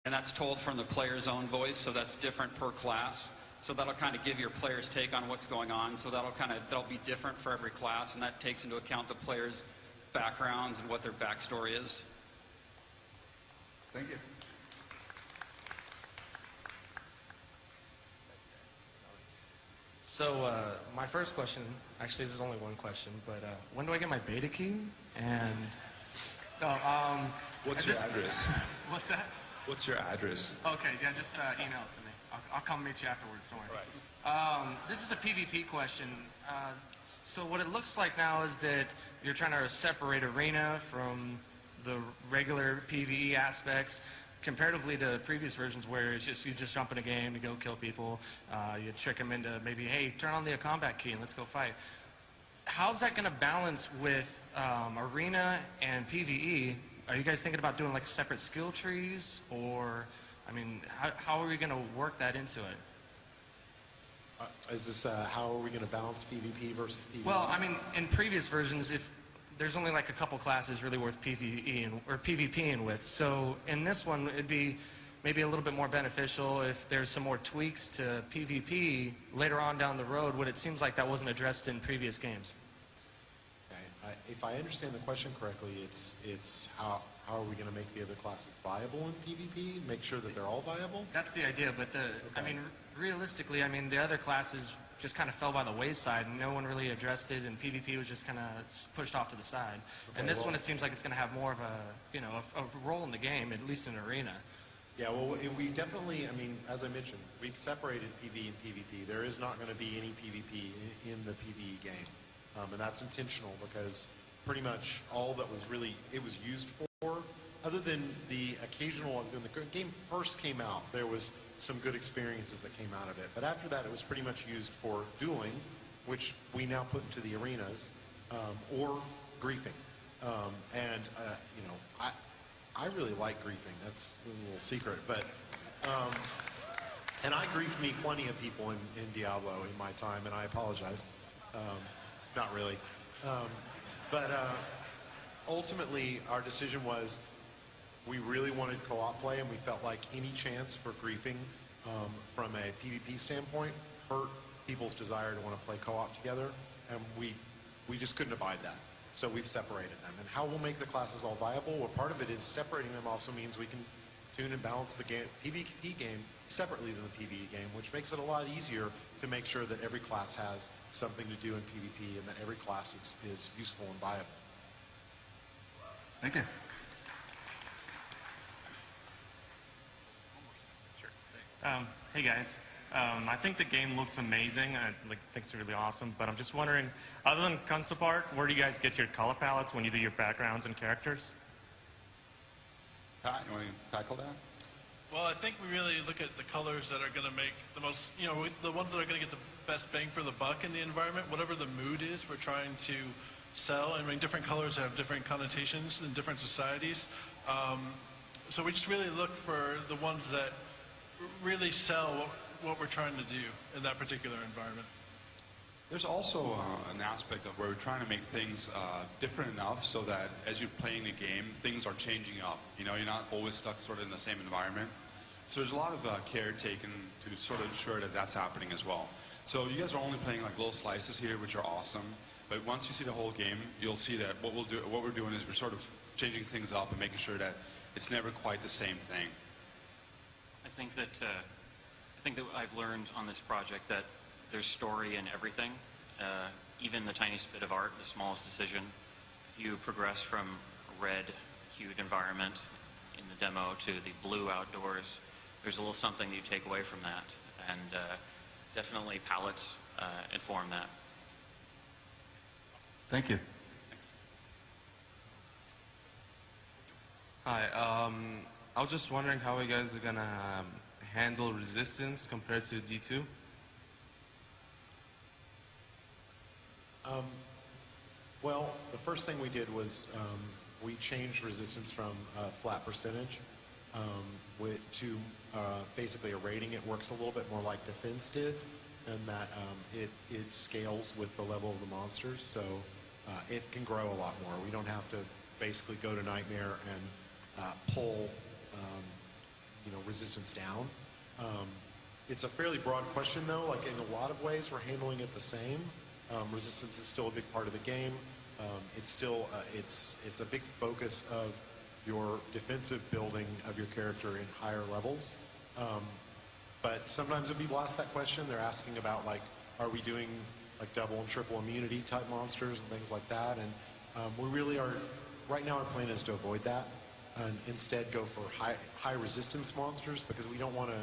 And that's told from the player's own voice, so that's different per class. So that'll kind of give your player's take on what's going on. So that'll be different for every class, and that takes into account the players' backgrounds and what their backstory is. Thank you. So my first question, actually this is only one question, but when do I get my beta key? And what's your address? What's that? What's your address? Okay, yeah, just email it to me. I'll come meet you afterwards, don't worry. Right. This is a PvP question. So what it looks like now is that you're trying to separate arena from the regular PvE aspects, comparatively to previous versions where it's just you just jump in a game to go kill people. You trick them into maybe, hey, turn on the combat key and let's go fight. How's that going to balance with arena and PvE? Are you guys thinking about doing like separate skill trees, or, I mean, how are we going to work that into it? Is this how are we going to balance PvP versus PvE? Well, I mean, in previous versions, if there's only like a couple classes really worth PvE or PvPing with, so in this one it'd be maybe a little bit more beneficial if there's some more tweaks to PvP later on down the road, when it seems like that wasn't addressed in previous games. If I understand the question correctly, it's how are we going to make the other classes viable in PvP? Make sure that they're all viable? That's the idea, but I mean, realistically, I mean, the other classes just kind of fell by the wayside, and no one really addressed it, and PvP was just kind of pushed off to the side. Okay, and this one, it seems like it's going to have more of a, you know, a role in the game, at least in arena. Yeah, well, we definitely, I mean, as I mentioned, we've separated PvE and PvP. There is not going to be any PvP in the PvE game. And that's intentional because pretty much all that was really, it was used for, other than the occasional, when the game first came out, there was some good experiences that came out of it. But after that, it was pretty much used for dueling, which we now put into the arenas, or griefing. You know, I really like griefing. That's a little secret, but, and I griefed me plenty of people in Diablo in my time, and I apologize. Not really. Ultimately, our decision was we really wanted co-op play, and we felt like any chance for griefing from a PvP standpoint hurt people's desire to want to play co-op together, and we just couldn't abide that. So we've separated them. And how we'll make the classes all viable, well, part of it is separating them also means we can tune and balance the game, PvP game separately than the PvE game, which makes it a lot easier to make sure that every class has something to do in PvP and that every class is useful and viable. Thank you. Sure. Hey guys, I think the game looks amazing. I think it's really awesome, but I'm just wondering, other than concept art, where do you guys get your color palettes when you do your backgrounds and characters? Pat, you want to tackle that? Well, I think we really look at the colors that are going to make the most, you know, the ones that are going to get the best bang for the buck in the environment. Whatever the mood is, we're trying to sell. I mean, different colors have different connotations in different societies. So we just really look for the ones that really sell what we're trying to do in that particular environment. There's also an aspect of where we're trying to make things different enough so that as you're playing the game, things are changing up. You know, you're not always stuck sort of in the same environment. So there's a lot of care taken to sort of ensure that that's happening as well. So you guys are only playing like little slices here, which are awesome. But once you see the whole game, you'll see that what we're doing is we're sort of changing things up and making sure that it's never quite the same thing. I think that I've learned on this project that there's story in everything, even the tiniest bit of art, the smallest decision. If you progress from a red-hued environment in the demo to the blue outdoors, there's a little something you take away from that, and definitely palettes inform that. Thank you. Hi, I was just wondering how you guys are gonna handle resistance compared to D2. Well, the first thing we did was we changed resistance from a flat percentage to basically a rating. It works a little bit more like defense did, and that it scales with the level of the monsters, so it can grow a lot more. We don't have to basically go to Nightmare and pull resistance down. It's a fairly broad question though, like in a lot of ways we're handling it the same. Resistance is still a big part of the game. It's still, it's a big focus of your defensive building of your character in higher levels. But sometimes when people ask that question, they're asking about like, are we doing like double and triple immunity type monsters and things like that? And we really are, right now our plan is to avoid that and instead go for high resistance monsters because we don't want to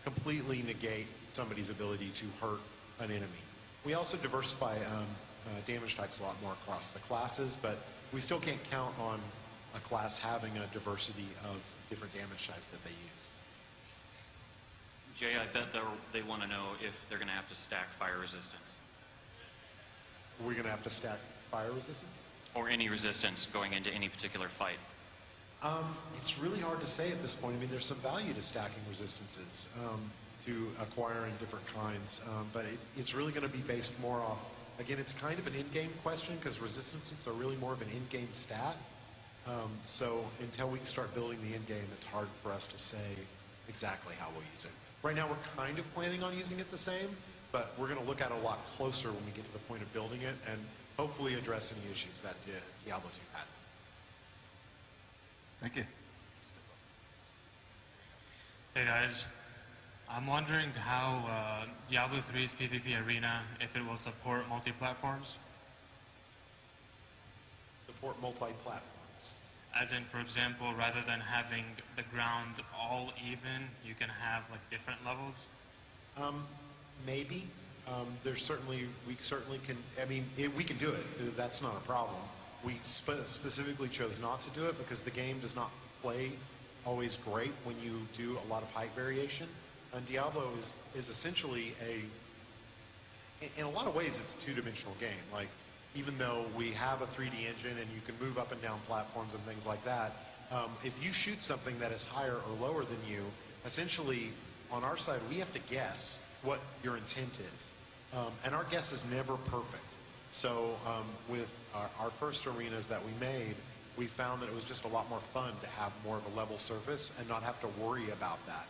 completely negate somebody's ability to hurt an enemy. We also diversify damage types a lot more across the classes, but we still can't count on a class having a diversity of different damage types that they use. Jay, I bet they want to know if they're going to have to stack fire resistance. We're going to have to stack fire resistance? Or any resistance going into any particular fight. It's really hard to say at this point. I mean, there's some value to stacking resistances, to acquiring different kinds, but it's really going to be based more off, again, it's kind of an in-game question because resistances are really more of an in-game stat. So until we start building the in-game, it's hard for us to say exactly how we'll use it. Right now, we're kind of planning on using it the same, but we're going to look at it a lot closer when we get to the point of building it and hopefully address any issues that Diablo 2 had. Thank you. Hey guys, I'm wondering how Diablo 3's PvP arena, if it will support multi-platforms. Support multi-platforms. As in, for example, rather than having the ground all even, you can have like different levels? Maybe. We certainly can, I mean, we can do it. That's not a problem. We specifically chose not to do it because the game does not play always great when you do a lot of height variation. And Diablo is essentially in a lot of ways, it's a two-dimensional game. Like, even though we have a 3D engine and you can move up and down platforms and things like that, if you shoot something that is higher or lower than you, essentially, on our side, we have to guess what your intent is. And our guess is never perfect. So with our first arenas that we made, we found that it was just a lot more fun to have more of a level surface and not have to worry about that.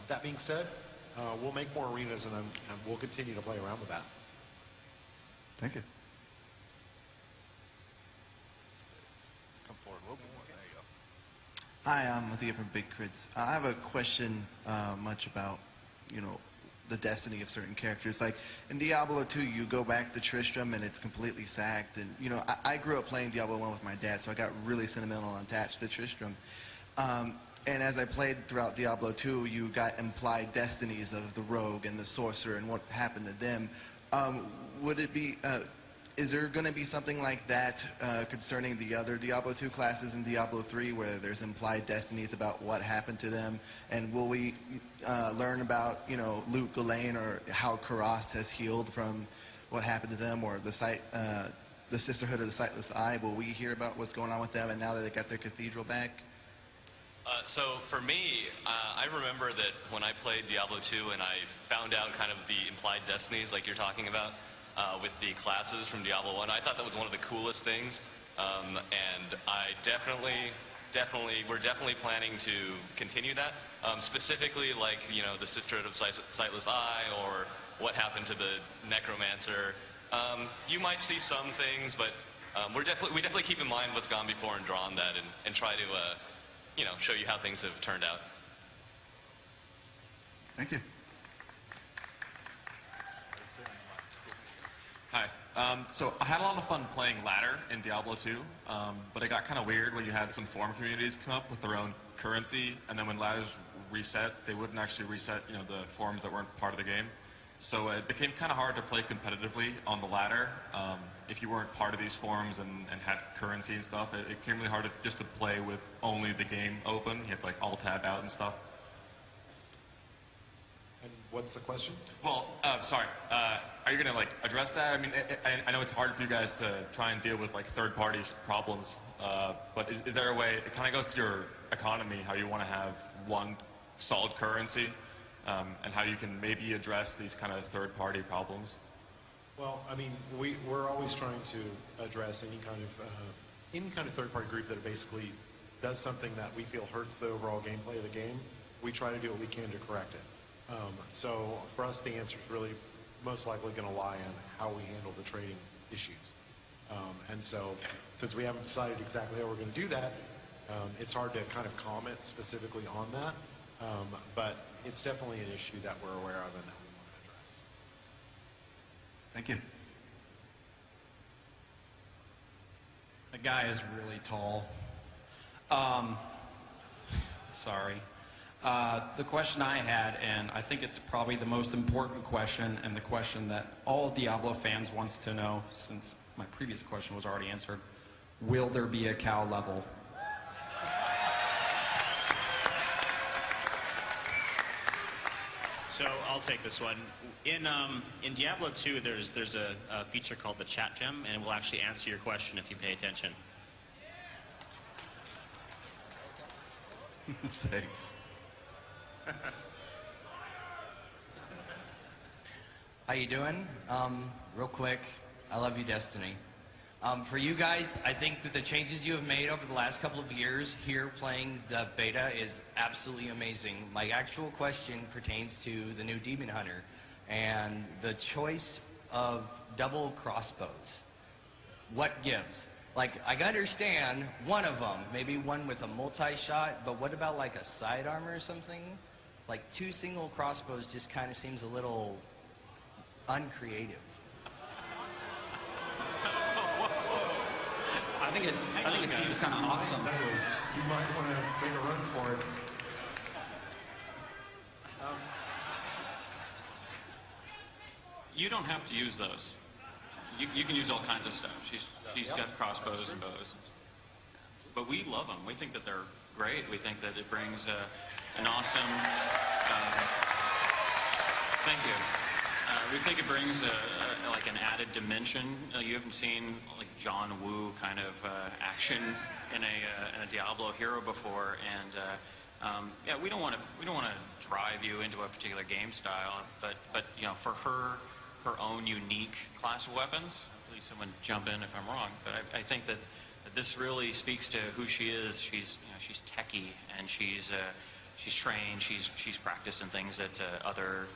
That being said, we'll make more arenas and we'll continue to play around with that. Thank you. Come forward a little bit more. There you go. Hi, I'm Mathieu from Big Crits. I have a question much about, the destiny of certain characters. Like in Diablo 2, you go back to Tristram and it's completely sacked. And, I grew up playing Diablo 1 with my dad, so I got really sentimental and attached to Tristram. And as I played throughout Diablo 2, you got implied destinies of the rogue and the sorcerer and what happened to them. Would it be, is there going to be something like that concerning the other Diablo 2 classes in Diablo 3 where there's implied destinies about what happened to them? And will we learn about, Luke Ghislaine or how Karast has healed from what happened to them, or the Sisterhood of the Sightless Eye? Will we hear about what's going on with them and now that they got their cathedral back? So for me, I remember that when I played Diablo 2 and I found out kind of the implied destinies like you're talking about with the classes from Diablo 1, I thought that was one of the coolest things. And we're definitely planning to continue that. Specifically like, the Sisterhood of Sightless Eye or what happened to the Necromancer. You might see some things, but we definitely keep in mind what's gone before and draw on that and try to show you how things have turned out. Thank you. Hi. So I had a lot of fun playing ladder in Diablo 2, but it got kind of weird when you had some farm communities come up with their own currency, and then when ladders reset, they wouldn't actually reset, the forms that weren't part of the game. So it became kind of hard to play competitively on the ladder if you weren't part of these forums and had currency and stuff. It became really hard just to play with only the game open. You had to alt tab out and stuff. And what's the question? Well, sorry. Are you going to address that? I mean, I know it's hard for you guys to try and deal with third parties problems, but is there a way? It kind of goes to your economy, how you want to have one solid currency. And how you can maybe address these kind of third-party problems? Well, I mean, we're always trying to address any kind of third-party group that basically does something that we feel hurts the overall gameplay of the game. we try to do what we can to correct it. So for us, the answer is really most likely going to lie in how we handle the trading issues. And so since we haven't decided exactly how we're going to do that, it's hard to kind of comment specifically on that. But it's definitely an issue that we're aware of and that we want to address. Thank you. The guy is really tall. Sorry. The question I had, and I think it's probably the most important question, and the question that all Diablo fans wants to know, since my previous question was already answered, will there be a cow level? So I'll take this one. In Diablo 2, there's a feature called the chat gem, and it will actually answer your question if you pay attention. Thanks. How you doing? Real quick, I love you, Destiny. For you guys, I think that the changes you have made over the last couple of years here playing the beta is absolutely amazing. My actual question pertains to the new Demon Hunter and the choice of double crossbows. What gives? Like, I can understand one of them, maybe one with a multi-shot, but what about like a sidearm or something? Like 2 single crossbows just kind of seems a little uncreative. I think it seems kind of awesome. You might want to make a run for it. You don't have to use those. You can use all kinds of stuff. She's got crossbows and bows. But we love them. We think that they're great. We think that it brings an awesome... thank you. We think it brings like an added dimension. You haven't seen like John Woo kind of action in a Diablo hero before, and yeah, we don't want to drive you into a particular game style, but you know, for her own unique class of weapons. Please, someone jump in if I'm wrong, but I think that this really speaks to who she is. She's techie, and she's trained. She's practiced in things that other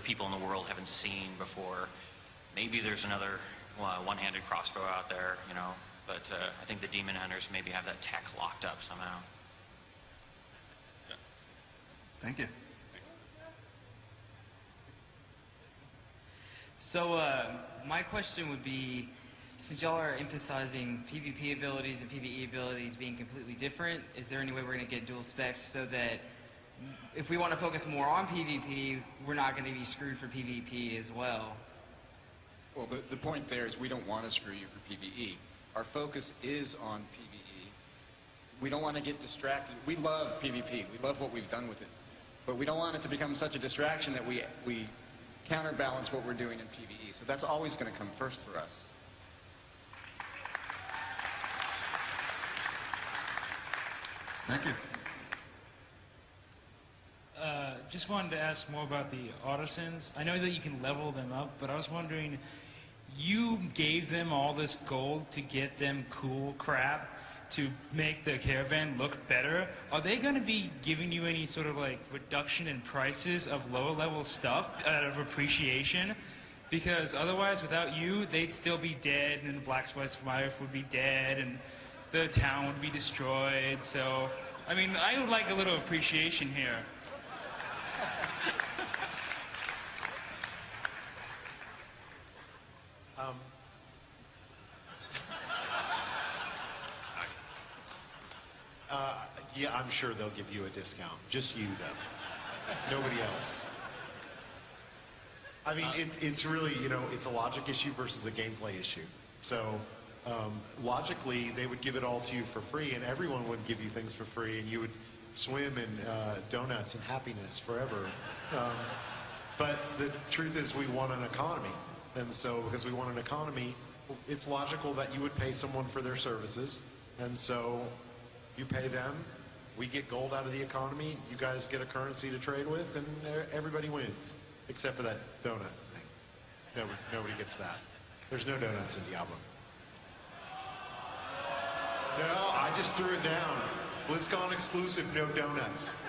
people in the world haven't seen before. Maybe there's another one-handed crossbow out there, you know, but I think the Demon Hunters maybe have that tech locked up somehow. Yeah. Thank you. Thanks. So my question would be, since y'all are emphasizing PvP abilities and PvE abilities being completely different, is there any way we're going to get dual specs so that if we want to focus more on PvP, we're not going to be screwed for PvP as well? Well, the point there is we don't want to screw you for PvE. Our focus is on PvE. We don't want to get distracted. We love PvP. We love what we've done with it. But we don't want it to become such a distraction that we counterbalance what we're doing in PvE. So that's always going to come first for us. Thank you. Just wanted to ask more about the artisans. I know that you can level them up, but I was wondering, you gave them all this gold to get them cool crap to make the caravan look better. Are they going to be giving you any sort of like reduction in prices of lower level stuff out of appreciation? Because otherwise, without you, they'd still be dead, and the Blacksmith's wife would be dead, and the town would be destroyed. So, I mean, I would like a little appreciation here. Yeah, I'm sure they'll give you a discount. Just you, though. Nobody else. I mean, it's really, you know, it's a logic issue versus a gameplay issue. So, logically, they would give it all to you for free, and everyone would give you things for free, and you would swim in donuts and happiness forever. But the truth is, we want an economy. And so, because we want an economy, it's logical that you would pay someone for their services. And so, you pay them, we get gold out of the economy, you guys get a currency to trade with, and everybody wins. Except for that donut thing. Nobody gets that. There's no donuts in Diablo. No, I just threw it down. BlizzCon exclusive, no donuts.